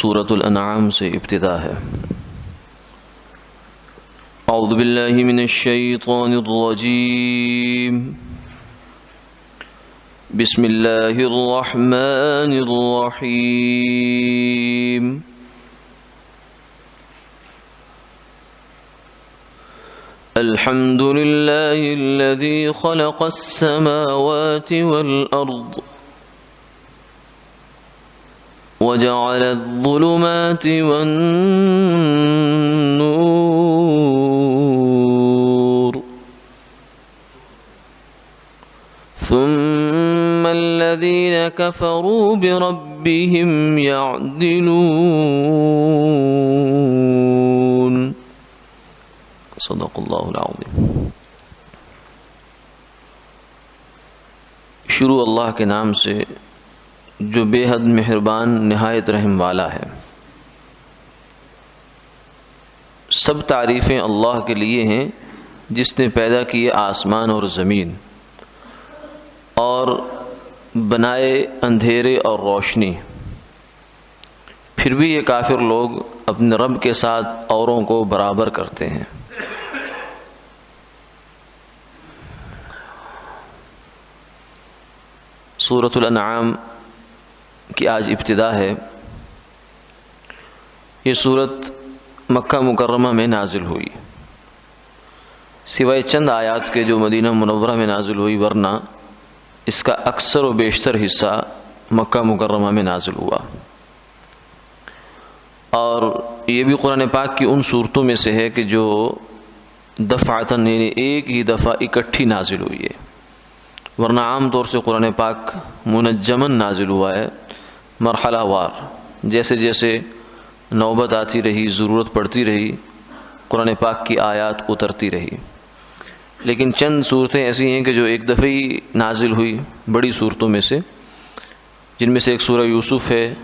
سورۃ الانعام سے ابتدا ہے۔ اعوذ باللہ من الشیطان الرجیم، بسم اللہ الرحمن الرحیم۔ الحمد للہ الذی خلق السماوات والارض وجعل الظلمات والنور ثم الذين كفروا بربهم يعدلون۔ صدق اللہ العظیم۔ شروع اللہ کے نام سے جو بے حد مہربان نہایت رحم والا ہے۔ سب تعریفیں اللہ کے لیے ہیں جس نے پیدا کیے آسمان اور زمین اور بنائے اندھیرے اور روشنی، پھر بھی یہ کافر لوگ اپنے رب کے ساتھ اوروں کو برابر کرتے ہیں۔ سورۃ الانعام کی آج ابتدا ہے۔ یہ سورت مکہ مکرمہ میں نازل ہوئی، سوائے چند آیات کے جو مدینہ منورہ میں نازل ہوئی، ورنہ اس کا اکثر و بیشتر حصہ مکہ مکرمہ میں نازل ہوا۔ اور یہ بھی قرآن پاک کی ان صورتوں میں سے ہے کہ جو دفعتاً یعنی ایک ہی دفعہ اکٹھی نازل ہوئی ہے، ورنہ عام طور سے قرآن پاک منجمن نازل ہوا ہے، مرحلہ وار، جیسے جیسے نوبت آتی رہی، ضرورت پڑتی رہی، قرآن پاک کی آیات اترتی رہی۔ لیکن چند صورتیں ایسی ہیں کہ جو ایک دفعہ ہی نازل ہوئی، بڑی صورتوں میں سے، جن میں سے ایک سورہ یوسف ہے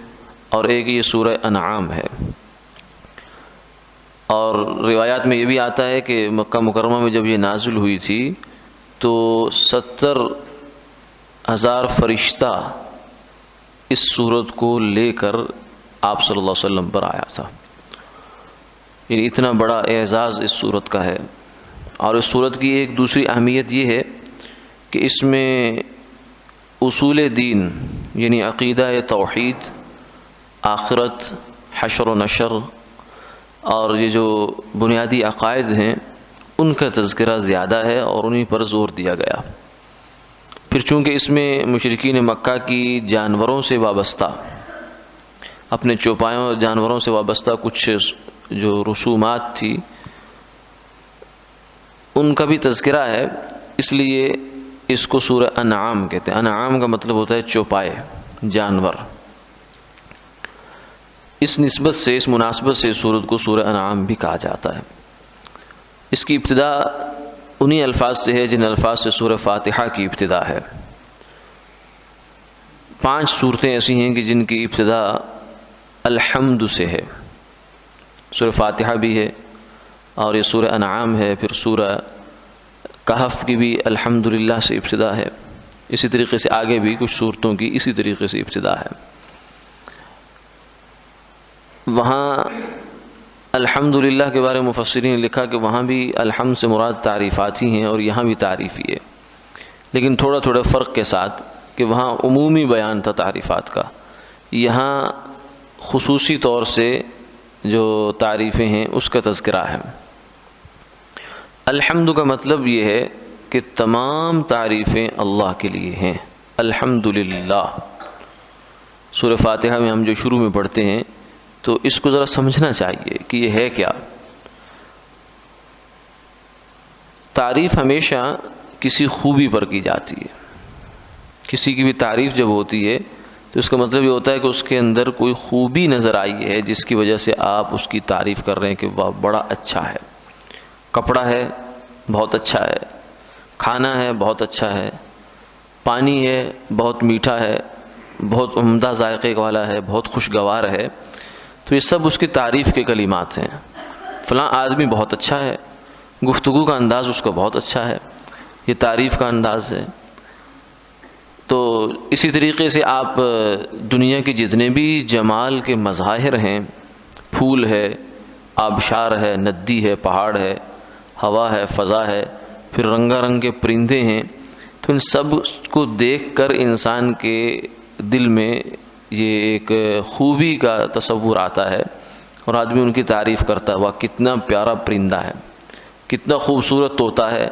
اور ایک یہ سورہ انعام ہے۔ اور روایات میں یہ بھی آتا ہے کہ مکہ مکرمہ میں جب یہ نازل ہوئی تھی تو 70,000 فرشتہ اس صورت کو لے کر آپ صلی اللہ علیہ وسلم پر آیا تھا۔ یعنی اتنا بڑا اعزاز اس صورت کا ہے۔ اور اس صورت کی ایک دوسری اہمیت یہ ہے کہ اس میں اصول دین یعنی عقیدہ توحید، آخرت، حشر و نشر اور یہ جو بنیادی عقائد ہیں ان کا تذکرہ زیادہ ہے اور انہی پر زور دیا گیا۔ پھر چونکہ اس میں مشرکین مکہ کی جانوروں سے وابستہ، اپنے چوپایوں اور جانوروں سے وابستہ کچھ جو رسومات تھی ان کا بھی تذکرہ ہے، اس لیے اس کو سورہ انعام کہتے ہیں۔ انعام کا مطلب ہوتا ہے چوپائے، جانور۔ اس نسبت سے، اس مناسبت سے اس سورت کو سورہ انعام بھی کہا جاتا ہے۔ اس کی ابتدا انہی الفاظ سے ہے جن الفاظ سے سورہ فاتحہ کی ابتدا ہے۔ 5 صورتیں ایسی ہیں کہ جن کی ابتدا الحمد سے ہے۔ سورہ فاتحہ بھی ہے اور یہ سورہ انعام ہے، پھر سورہ کہف کی بھی الحمدللہ سے ابتدا ہے۔ اسی طریقے سے آگے بھی کچھ صورتوں کی اسی طریقے سے ابتدا ہے۔ وہاں الحمدللہ کے بارے میں مفسرین نے لکھا کہ وہاں بھی الحمد سے مراد تعریفات ہی ہیں اور یہاں بھی تعریف ہی ہے، لیکن تھوڑا تھوڑا فرق کے ساتھ کہ وہاں عمومی بیان تھا تعریفات کا، یہاں خصوصی طور سے جو تعریفیں ہیں اس کا تذکرہ ہے۔ الحمد کا مطلب یہ ہے کہ تمام تعریفیں اللہ کے لیے ہیں۔ الحمدللہ سورہ فاتحہ میں ہم جو شروع میں پڑھتے ہیں تو اس کو ذرا سمجھنا چاہیے کہ یہ ہے کیا۔ تعریف ہمیشہ کسی خوبی پر کی جاتی ہے۔ کسی کی بھی تعریف جب ہوتی ہے تو اس کا مطلب یہ ہوتا ہے کہ اس کے اندر کوئی خوبی نظر آئی ہے جس کی وجہ سے آپ اس کی تعریف کر رہے ہیں کہ وہ بڑا اچھا ہے۔ کپڑا ہے، بہت اچھا ہے۔ کھانا ہے، بہت اچھا ہے۔ پانی ہے، بہت میٹھا ہے، بہت عمدہ ذائقے والا ہے، بہت خوشگوار ہے۔ تو یہ سب اس کی تعریف کے کلمات ہیں۔ فلاں آدمی بہت اچھا ہے، گفتگو کا انداز اس کا بہت اچھا ہے، یہ تعریف کا انداز ہے۔ تو اسی طریقے سے آپ دنیا کے جتنے بھی جمال کے مظاہر ہیں، پھول ہے، آبشار ہے، ندی ہے، پہاڑ ہے، ہوا ہے، فضا ہے، پھر رنگا رنگ کے پرندے ہیں، تو ان سب کو دیکھ کر انسان کے دل میں یہ ایک خوبی کا تصور آتا ہے اور آدمی ان کی تعریف کرتا ہے، واہ کتنا پیارا پرندہ ہے، کتنا خوبصورت طوطا ہے،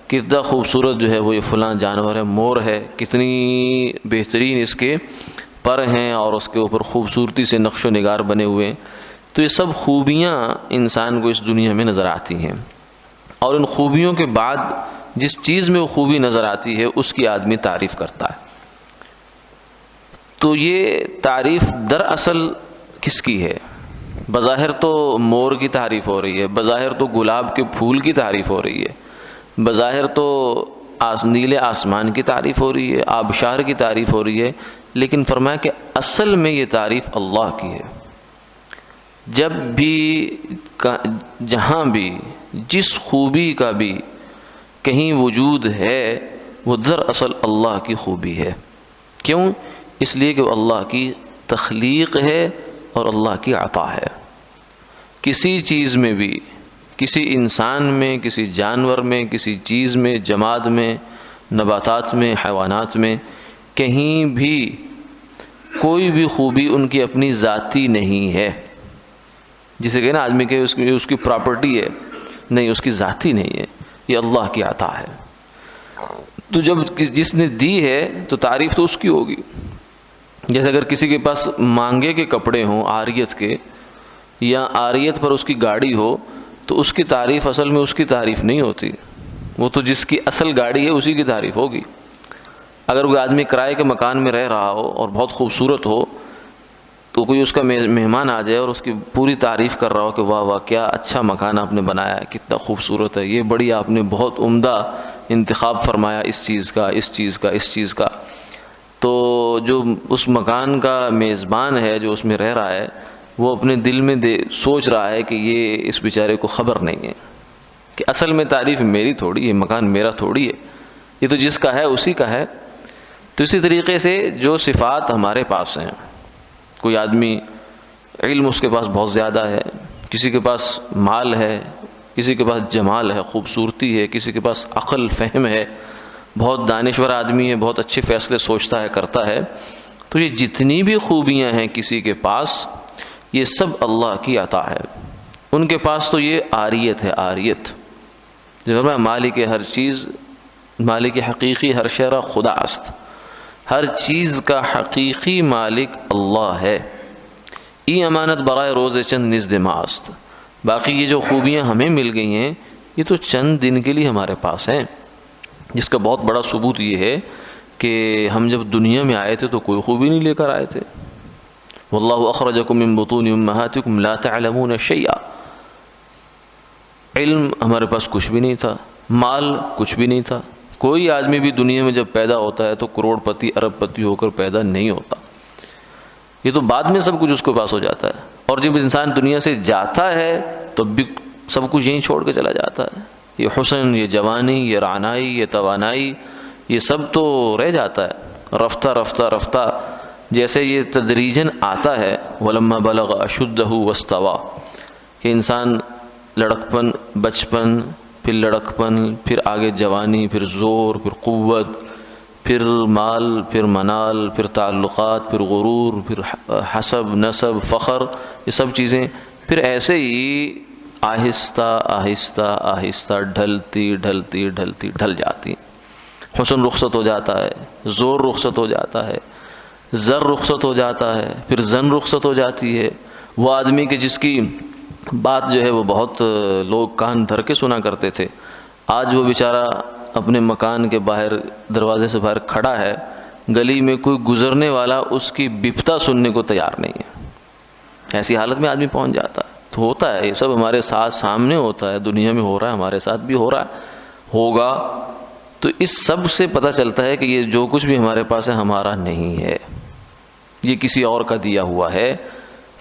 کتنا خوبصورت جو ہے وہ یہ فلاں جانور ہے، مور ہے، کتنی بہترین اس کے پر ہیں اور اس کے اوپر خوبصورتی سے نقش و نگار بنے ہوئے ہیں۔ تو یہ سب خوبیاں انسان کو اس دنیا میں نظر آتی ہیں، اور ان خوبیوں کے بعد جس چیز میں وہ خوبی نظر آتی ہے اس کی آدمی تعریف کرتا ہے۔ تو یہ تعریف دراصل کس کی ہے؟ بظاہر تو مور کی تعریف ہو رہی ہے، بظاہر تو گلاب کے پھول کی تعریف ہو رہی ہے، بظاہر تو نیلے آسمان کی تعریف ہو رہی ہے، آبشار کی تعریف ہو رہی ہے، لیکن فرمایا کہ اصل میں یہ تعریف اللہ کی ہے۔ جب بھی جہاں بھی جس خوبی کا بھی کہیں وجود ہے وہ دراصل اللہ کی خوبی ہے۔ کیوں؟ اس لیے کہ وہ اللہ کی تخلیق ہے اور اللہ کی عطا ہے۔ کسی چیز میں بھی، کسی انسان میں، کسی جانور میں، کسی چیز میں، جماد میں، نباتات میں، حیوانات میں، کہیں بھی کوئی بھی خوبی ان کی اپنی ذاتی نہیں ہے۔ جسے کہ نا آدمی کہ اس کی پراپرٹی ہے، نہیں، اس کی ذاتی نہیں ہے، یہ اللہ کی عطا ہے۔ تو جب جس نے دی ہے تو تعریف تو اس کی ہوگی۔ جیسے اگر کسی کے پاس مانگے کے کپڑے ہوں عاریت کے، یا عاریت پر اس کی گاڑی ہو، تو اس کی تعریف اصل میں اس کی تعریف نہیں ہوتی، وہ تو جس کی اصل گاڑی ہے اسی کی تعریف ہوگی۔ اگر کوئی آدمی کرائے کے مکان میں رہ رہا ہو اور بہت خوبصورت ہو، تو کوئی اس کا مہمان آ جائے اور اس کی پوری تعریف کر رہا ہو کہ واہ واہ کیا اچھا مکان آپ نے بنایا ہے، کتنا خوبصورت ہے، یہ بڑی آپ نے بہت عمدہ انتخاب فرمایا اس چیز کا، اس چیز کا، اس چیز کا، تو جو اس مکان کا میزبان ہے جو اس میں رہ رہا ہے وہ اپنے دل میں سوچ رہا ہے کہ یہ اس بیچارے کو خبر نہیں ہے کہ اصل میں تعریف میری تھوڑی ہے، مکان میرا تھوڑی ہے، یہ تو جس کا ہے اسی کا ہے۔ تو اسی طریقے سے جو صفات ہمارے پاس ہیں، کوئی آدمی علم اس کے پاس بہت زیادہ ہے، کسی کے پاس مال ہے، کسی کے پاس جمال ہے، خوبصورتی ہے، کسی کے پاس عقل فہم ہے، بہت دانشور آدمی ہے، بہت اچھے فیصلے سوچتا ہے، کرتا ہے، تو یہ جتنی بھی خوبیاں ہیں کسی کے پاس، یہ سب اللہ کی عطا ہے۔ ان کے پاس تو یہ عاریت ہے، عاریت جو فرمایا مالک ہر چیز، مالک حقیقی ہر شیء خدا است، ہر چیز کا حقیقی مالک اللہ ہے۔ ای امانت برائے روز چند نزد ما است، باقی یہ جو خوبیاں ہمیں مل گئی ہیں یہ تو چند دن کے لیے ہمارے پاس ہیں، جس کا بہت بڑا ثبوت یہ ہے کہ ہم جب دنیا میں آئے تھے تو کوئی خوبی نہیں لے کر آئے تھے۔ واللہ اخرجکم من بطون امہاتکم لا تعلمون شیئا، علم ہمارے پاس کچھ بھی نہیں تھا، مال کچھ بھی نہیں تھا۔ کوئی آدمی بھی دنیا میں جب پیدا ہوتا ہے تو کروڑ پتی ارب پتی ہو کر پیدا نہیں ہوتا، یہ تو بعد میں سب کچھ اس کے پاس ہو جاتا ہے، اور جب انسان دنیا سے جاتا ہے تو بھی سب کچھ یہیں چھوڑ کے چلا جاتا ہے۔ یہ حسن، یہ جوانی، یہ رعنائی، یہ توانائی، یہ سب تو رہ جاتا ہے رفتہ رفتہ رفتہ، جیسے یہ تدریجاً آتا ہے۔ وَلَمَّا بَلَغَ أَشُدَّهُ وَاسْتَوَىٰ، کہ انسان لڑکپن، بچپن، پھر لڑکپن، پھر آگے جوانی، پھر زور، پھر قوت، پھر مال، پھر منال، پھر تعلقات، پھر غرور، پھر حسب، نسب، فخر، یہ سب چیزیں پھر ایسے ہی آہستہ آہستہ آہستہ ڈھلتی ڈھلتی ڈھلتی ڈھل جاتی۔ حسن رخصت ہو جاتا ہے، زور رخصت ہو جاتا ہے، زر رخصت ہو جاتا ہے، پھر زن رخصت ہو جاتی ہے۔ وہ آدمی کہ جس کی بات جو ہے وہ بہت لوگ کان دھر کے سنا کرتے تھے، آج وہ بیچارہ اپنے مکان کے باہر دروازے سے باہر کھڑا ہے، گلی میں کوئی گزرنے والا اس کی بپتا سننے کو تیار نہیں ہے، ایسی حالت میں آدمی پہنچ جاتا ہے۔ تو ہوتا ہے یہ سب ہمارے ساتھ سامنے ہوتا ہے، دنیا میں ہو رہا ہے، ہمارے ساتھ بھی ہو رہا ہے، ہوگا۔ تو اس سب سے پتہ چلتا ہے کہ یہ جو کچھ بھی ہمارے پاس ہے ہمارا نہیں ہے، یہ کسی اور کا دیا ہوا ہے۔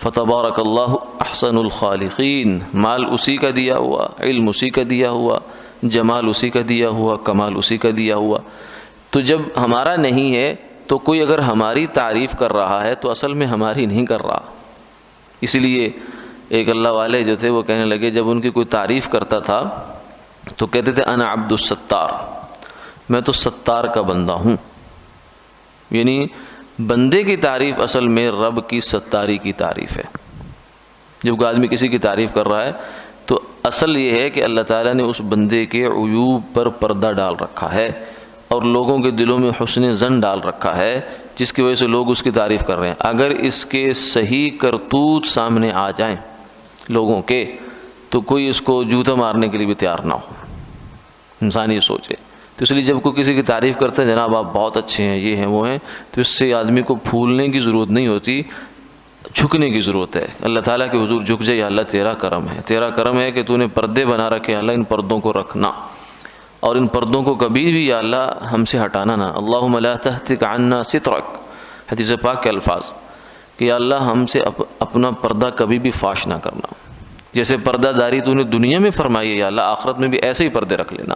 فتبارک اللہ احسن الخالقین، مال اسی کا دیا ہوا، علم اسی کا دیا ہوا، جمال اسی کا دیا ہوا، کمال اسی کا دیا ہوا۔ تو جب ہمارا نہیں ہے تو کوئی اگر ہماری تعریف کر رہا ہے تو اصل میں ہماری نہیں کر رہا. اسی لیے ایک اللہ والے جو تھے وہ کہنے لگے، جب ان کی کوئی تعریف کرتا تھا تو کہتے تھے انا عبد الستار، میں تو ستار کا بندہ ہوں. یعنی بندے کی تعریف اصل میں رب کی ستاری کی تعریف ہے. جب کوئی آدمی کسی کی تعریف کر رہا ہے تو اصل یہ ہے کہ اللہ تعالیٰ نے اس بندے کے عیوب پر پردہ ڈال رکھا ہے اور لوگوں کے دلوں میں حسن ظن ڈال رکھا ہے، جس کی وجہ سے لوگ اس کی تعریف کر رہے ہیں. اگر اس کے صحیح کرتوت سامنے آ جائیں لوگوں کے تو کوئی اس کو جوتا مارنے کے لیے بھی تیار نہ ہو. انسان یہ سوچے. تو اس لیے جب کوئی کسی کی تعریف کرتے ہیں، جناب آپ بہت اچھے ہیں، یہ ہیں وہ ہیں، تو اس سے آدمی کو پھولنے کی ضرورت نہیں ہوتی، جھکنے کی ضرورت ہے. اللہ تعالیٰ کے حضور جھک جائے، یا اللہ تیرا کرم ہے، تیرا کرم ہے کہ تو نے پردے بنا رکھے، اللہ ان پردوں کو رکھنا اور ان پردوں کو کبھی بھی یا اللہ ہم سے ہٹانا نہ. اللہم لا تہتک عنا سترک، حدیث پاک کے الفاظ کہ یا اللہ ہم سے اپنا پردہ کبھی بھی فاش نہ کرنا. جیسے پردہ داری تو نے دنیا میں فرمائی ہے، یا اللہ آخرت میں بھی ایسے ہی پردے رکھ لینا.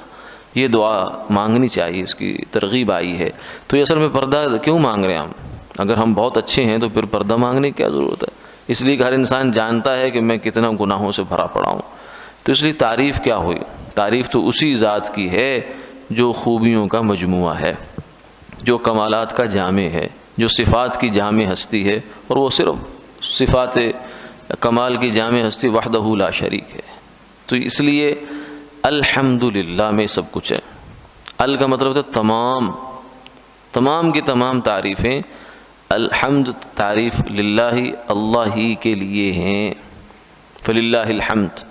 یہ دعا مانگنی چاہیے، اس کی ترغیب آئی ہے. تو یہ اصل میں پردہ کیوں مانگ رہے ہیں ہم؟ اگر ہم بہت اچھے ہیں تو پھر پردہ مانگنے کی کیا ضرورت ہے؟ اس لیے کہ ہر انسان جانتا ہے کہ میں کتنا گناہوں سے بھرا پڑا ہوں. تو اس لیے تعریف کیا ہوئی؟ تعریف تو اسی ذات کی ہے جو خوبیوں کا مجموعہ ہے، جو کمالات کا جامع ہے، جو صفات کی جامع ہستی ہے، اور وہ صرف صفات کمال کی جامع ہستی وحدہ لا شریک ہے. تو اس لیے الحمدللہ میں سب کچھ ہے. ال کا مطلب ہے تمام کی تمام تعریفیں. الحمد تعریف للہ، اللہ ہی کے لیے ہیں. فللہ الحمد،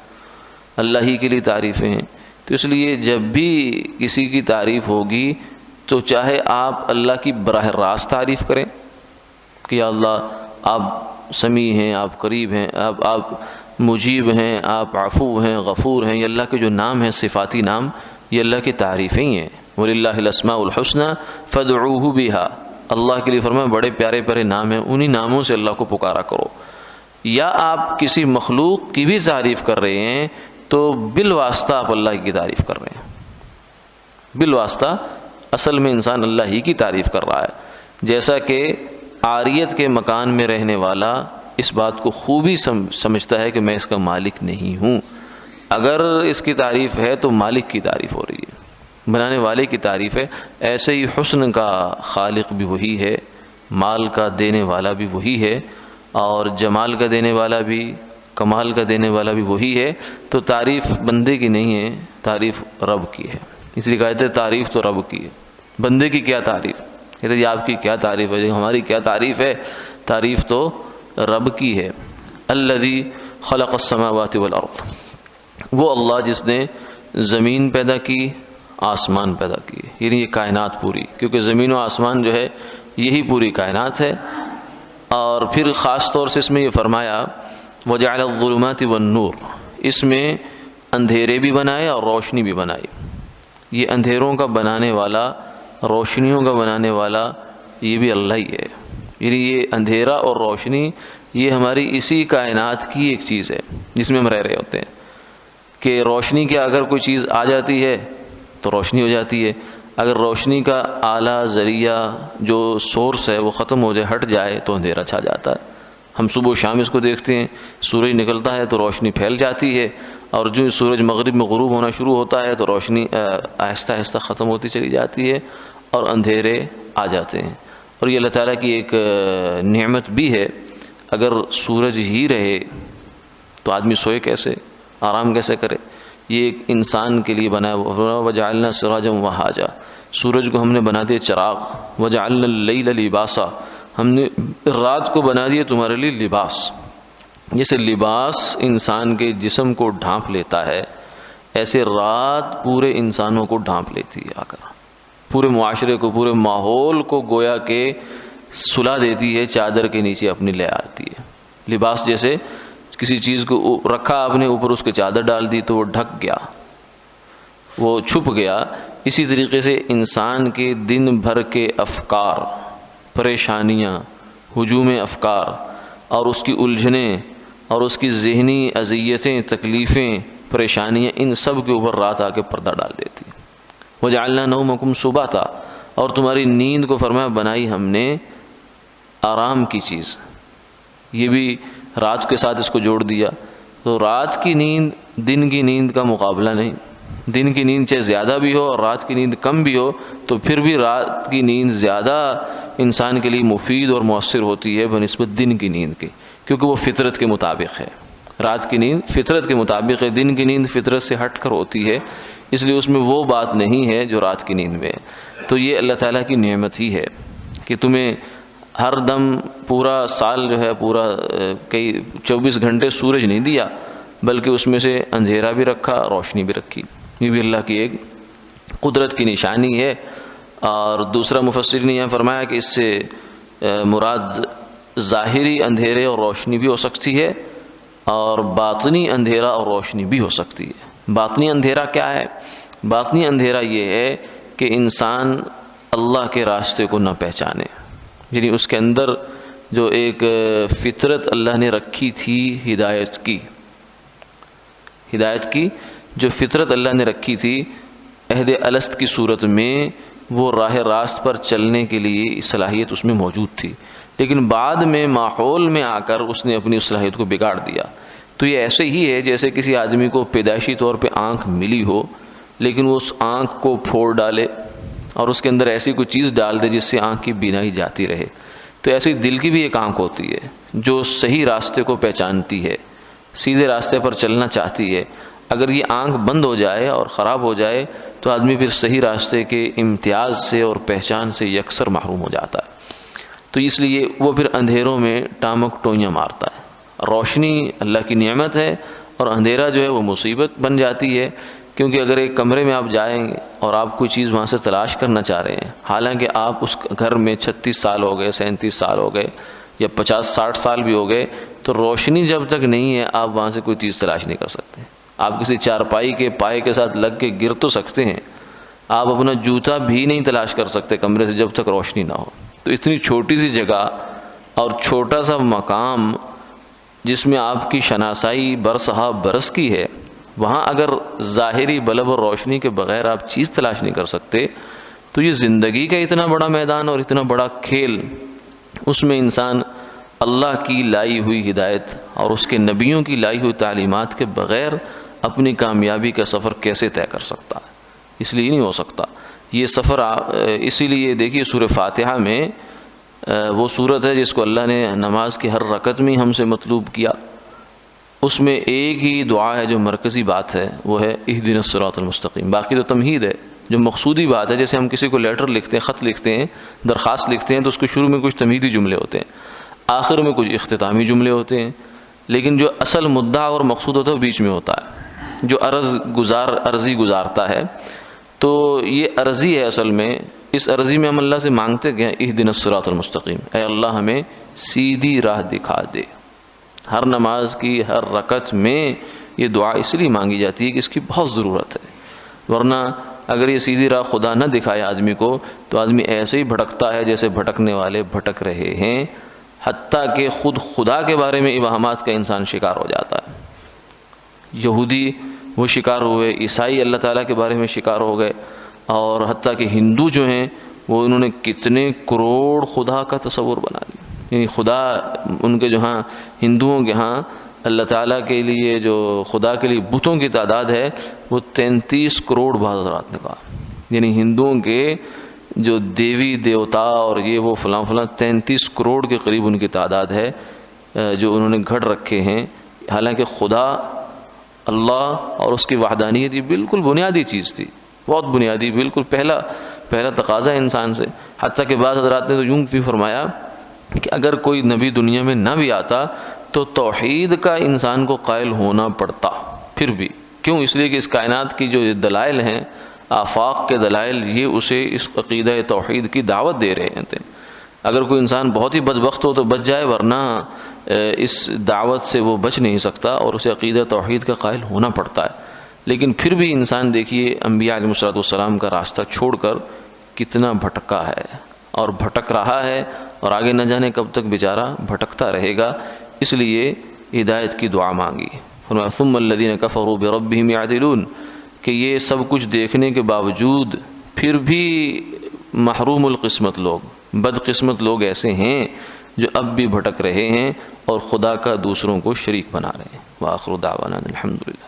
اللہ ہی کے لیے تعریفیں ہیں. تو اس لیے جب بھی کسی کی تعریف ہوگی تو چاہے آپ اللہ کی براہ راست تعریف کریں کہ یا اللہ آپ سمیع ہیں، آپ قریب ہیں، آپ مجیب ہیں، آپ عفو ہیں، غفور ہیں. یہ اللہ کے جو نام ہیں، صفاتی نام، یہ اللہ کی تعریفیں ہی ہیں. وَلِلَّهِ الْأَسْمَاءُ الْحُسْنَى فَادْعُوهُ بِهَا. اللہ کے لیے فرمایا بڑے پیارے پیارے نام ہیں، انہی ناموں سے اللہ کو پکارا کرو. یا آپ کسی مخلوق کی بھی تعریف کر رہے ہیں تو بالواسطہ آپ اللہ کی تعریف کر رہے ہیں. بالواسطہ اصل میں انسان اللہ ہی کی تعریف کر رہا ہے. جیسا کہ عاریت کے مکان میں رہنے والا اس بات کو خوبی سمجھتا ہے کہ میں اس کا مالک نہیں ہوں. اگر اس کی تعریف ہے تو مالک کی تعریف ہو رہی ہے، بنانے والے کی تعریف ہے. ایسے ہی حسن کا خالق بھی وہی ہے، مال کا دینے والا بھی وہی ہے، اور جمال کا دینے والا بھی، کمال کا دینے والا بھی وہی ہے. تو تعریف بندے کی نہیں ہے، تعریف رب کی ہے. اس لیے کہتے ہیں تعریف تو رب کی ہے، بندے کی کیا تعریف. کہتے ہیں آپ کی کیا تعریف ہے، ہماری کیا تعریف ہے. تعریف تو رب کی ہے. الذی خلق السماوات والارض، وہ اللہ جس نے زمین پیدا کی، آسمان پیدا کی، یعنی یہ کائنات پوری، کیونکہ زمین و آسمان جو ہے یہی پوری کائنات ہے. اور پھر خاص طور سے اس میں یہ فرمایا وجعل الظلمات والنور، اس میں اندھیرے بھی بنائے اور روشنی بھی بنائی. یہ اندھیروں کا بنانے والا، روشنیوں کا بنانے والا یہ بھی اللہ ہی ہے. یعنی یہ اندھیرا اور روشنی یہ ہماری اسی کائنات کی ایک چیز ہے جس میں ہم رہ رہے ہوتے ہیں. کہ روشنی کے اگر کوئی چیز آ جاتی ہے تو روشنی ہو جاتی ہے، اگر روشنی کا اعلیٰ ذریعہ جو سورس ہے وہ ختم ہو جائے، ہٹ جائے، تو اندھیرا چھا جاتا ہے. ہم صبح و شام اس کو دیکھتے ہیں، سورج نکلتا ہے تو روشنی پھیل جاتی ہے، اور جو سورج مغرب میں غروب ہونا شروع ہوتا ہے تو روشنی آہستہ آہستہ ختم ہوتی چلی جاتی ہے اور اندھیرے آ جاتے ہیں. اور یہ اللہ تعالیٰ کی ایک نعمت بھی ہے. اگر سورج ہی رہے تو آدمی سوئے کیسے، آرام کیسے کرے. یہ ایک انسان کے لیے بنا وجعلنا سراجا وہاجا، سورج کو ہم نے بنا دیا چراغ. وجعلنا اللیل لباسا، ہم نے رات کو بنا دیا تمہارے لیے لباس. جیسے لباس انسان کے جسم کو ڈھانپ لیتا ہے، ایسے رات پورے انسانوں کو ڈھانپ لیتی ہے، آ کر پورے معاشرے کو، پورے ماحول کو گویا کہ سلا دیتی ہے، چادر کے نیچے اپنی لے آتی ہے. لباس جیسے کسی چیز کو رکھا آپ نے اوپر، اس کے چادر ڈال دی تو وہ ڈھک گیا، وہ چھپ گیا. اسی طریقے سے انسان کے دن بھر کے افکار، پریشانیاں، ہجوم افکار اور اس کی الجھنیں اور اس کی ذہنی اذیتیں، تکلیفیں، پریشانیاں، ان سب کے اوپر رات آ کے پردہ ڈال دیتی. وجعلنا نومکم سباتا، اور تمہاری نیند کو فرمایا بنائی ہم نے آرام کی چیز. یہ بھی رات کے ساتھ اس کو جوڑ دیا. تو رات کی نیند دن کی نیند کا مقابلہ نہیں. دن کی نیند چاہے زیادہ بھی ہو اور رات کی نیند کم بھی ہو تو پھر بھی رات کی نیند زیادہ انسان کے لیے مفید اور مؤثر ہوتی ہے بنسبت دن کی نیند کے، کیونکہ وہ فطرت کے مطابق ہے. رات کی نیند فطرت کے مطابق ہے، دن کی نیند فطرت سے ہٹ کر ہوتی ہے، اس لیے اس میں وہ بات نہیں ہے جو رات کی نیند میں ہے. تو یہ اللہ تعالیٰ کی نعمت ہی ہے کہ تمہیں ہر دم پورا سال جو ہے پورا کئی 24 گھنٹے سورج نہیں دیا، بلکہ اس میں سے اندھیرا بھی رکھا، روشنی بھی رکھی. یہ بھی اللہ کی ایک قدرت کی نشانی ہے. اور دوسرا مفسر نے یہ فرمایا کہ اس سے مراد ظاہری اندھیرے اور روشنی بھی ہو سکتی ہے اور باطنی اندھیرا اور روشنی بھی ہو سکتی ہے. باطنی اندھیرا کیا ہے؟ باطنی اندھیرا یہ ہے کہ انسان اللہ کے راستے کو نہ پہچانے، یعنی اس کے اندر جو ایک فطرت اللہ نے رکھی تھی ہدایت کی جو فطرت اللہ نے رکھی تھی عہد الست کی صورت میں، وہ راہ راست پر چلنے کے لیے صلاحیت اس میں موجود تھی، لیکن بعد میں ماحول میں آ کر اس نے اپنی صلاحیت کو بگاڑ دیا. تو یہ ایسے ہی ہے جیسے کسی آدمی کو پیدائشی طور پہ آنکھ ملی ہو لیکن وہ اس آنکھ کو پھوڑ ڈالے اور اس کے اندر ایسی کوئی چیز ڈال دے جس سے آنکھ کی بینائی جاتی رہے. تو ایسی دل کی بھی ایک آنکھ ہوتی ہے جو صحیح راستے کو پہچانتی ہے، سیدھے راستے پر چلنا چاہتی ہے. اگر یہ آنکھ بند ہو جائے اور خراب ہو جائے تو آدمی پھر صحیح راستے کے امتیاز سے اور پہچان سے یکسر محروم ہو جاتا ہے. تو اس لیے وہ پھر اندھیروں میں ٹامک ٹوئیاں مارتا ہے. روشنی اللہ کی نعمت ہے اور اندھیرا جو ہے وہ مصیبت بن جاتی ہے، کیونکہ اگر ایک کمرے میں آپ جائیں گے اور آپ کوئی چیز وہاں سے تلاش کرنا چاہ رہے ہیں، حالانکہ آپ اس گھر میں 36 سال ہو گئے، 37 سال ہو گئے یا 50-60 سال بھی ہو گئے، تو روشنی جب تک نہیں ہے آپ وہاں سے کوئی چیز تلاش نہیں کر سکتے. آپ کسی چارپائی کے پائے کے ساتھ لگ کے گر تو سکتے ہیں، آپ اپنا جوتا بھی نہیں تلاش کر سکتے کمرے سے جب تک روشنی نہ ہو. تو اتنی چھوٹی سی جگہ اور چھوٹا سا مقام جس میں آپ کی شناسائی برسہ برس کی ہے، وہاں اگر ظاہری بلب اور روشنی کے بغیر آپ چیز تلاش نہیں کر سکتے تو یہ زندگی کا اتنا بڑا میدان اور اتنا بڑا کھیل، اس میں انسان اللہ کی لائی ہوئی ہدایت اور اس کے نبیوں کی لائی ہوئی تعلیمات کے بغیر اپنی کامیابی کا سفر کیسے طے کر سکتا ہے؟ اس لیے نہیں ہو سکتا یہ سفر. اسی لیے دیکھیے سورہ فاتحہ میں وہ صورت ہے جس کو اللہ نے نماز کی ہر رکعت میں ہم سے مطلوب کیا. اس میں ایک ہی دعا ہے جو مرکزی بات ہے، وہ ہے اہدنا الصراط المستقیم. باقی تو تمہید ہے جو مقصودی بات ہے. جیسے ہم کسی کو لیٹر لکھتے ہیں، خط لکھتے ہیں، درخواست لکھتے ہیں تو اس کے شروع میں کچھ تمہیدی جملے ہوتے ہیں، آخر میں کچھ اختتامی جملے ہوتے ہیں، لیکن جو اصل مدعا اور مقصود ہوتا ہے وہ بیچ میں ہوتا ہے، جو عرضی گزارتا ہے. تو یہ عرضی ہے اصل میں. اس عرضی میں ہم اللہ سے مانگتے کہ اہدنا الصراط المستقیم، اے اللہ ہمیں سیدھی راہ دکھا دے. ہر نماز کی ہر رکعت میں یہ دعا اس لیے مانگی جاتی ہے کہ اس کی بہت ضرورت ہے، ورنہ اگر یہ سیدھی راہ خدا نہ دکھائے آدمی کو تو آدمی ایسے ہی بھٹکتا ہے جیسے بھٹکنے والے بھٹک رہے ہیں، حتیٰ کہ خود خدا کے بارے میں ابہامات کا انسان شکار ہو جاتا ہے. یہودی وہ شکار ہوئے، عیسائی اللہ تعالیٰ کے بارے میں شکار ہو گئے، اور حتیٰ کہ ہندو جو ہیں وہ انہوں نے کتنے کروڑ خدا کا تصور بنا لیا. یعنی خدا ان کے جو ہاں ہندوؤں کے ہاں اللہ تعالیٰ کے لیے جو خدا کے لیے بتوں کی تعداد ہے وہ 33 کروڑ بعض حضرات نے کہا. یعنی ہندوؤں کے جو دیوی دیوتا اور یہ وہ فلاں 33 کروڑ کے قریب ان کی تعداد ہے جو انہوں نے گھڑ رکھے ہیں. حالانکہ خدا اللہ اور اس کی وحدانیت یہ بالکل بنیادی چیز تھی، بہت بنیادی، بالکل پہلا تقاضا انسان سے. حتیٰ کہ بعض حضرات نے تو یوں بھی فرمایا کہ اگر کوئی نبی دنیا میں نہ بھی آتا تو توحید کا انسان کو قائل ہونا پڑتا. پھر بھی کیوں؟ اس لیے کہ اس کائنات کی جو دلائل ہیں، آفاق کے دلائل، یہ اسے اس عقیدہ توحید کی دعوت دے رہے ہیں. اگر کوئی انسان بہت ہی بدبخت ہو تو بچ جائے، ورنہ اس دعوت سے وہ بچ نہیں سکتا اور اسے عقیدہ توحید کا قائل ہونا پڑتا ہے. لیکن پھر بھی انسان دیکھیے انبیاء علیہ الصلوۃ والسلام کا راستہ چھوڑ کر کتنا بھٹکا ہے اور بھٹک رہا ہے، اور آگے نہ جانے کب تک بیچارہ بھٹکتا رہے گا. اس لیے ہدایت کی دعا مانگی. ثم الذین کفروا بربہم یعدلون، کہ یہ سب کچھ دیکھنے کے باوجود پھر بھی محروم القسمت لوگ، بدقسمت لوگ ایسے ہیں جو اب بھی بھٹک رہے ہیں اور خدا کا دوسروں کو شریک بنا رہے ہیں۔ وآخر دعوانا الحمدللہ۔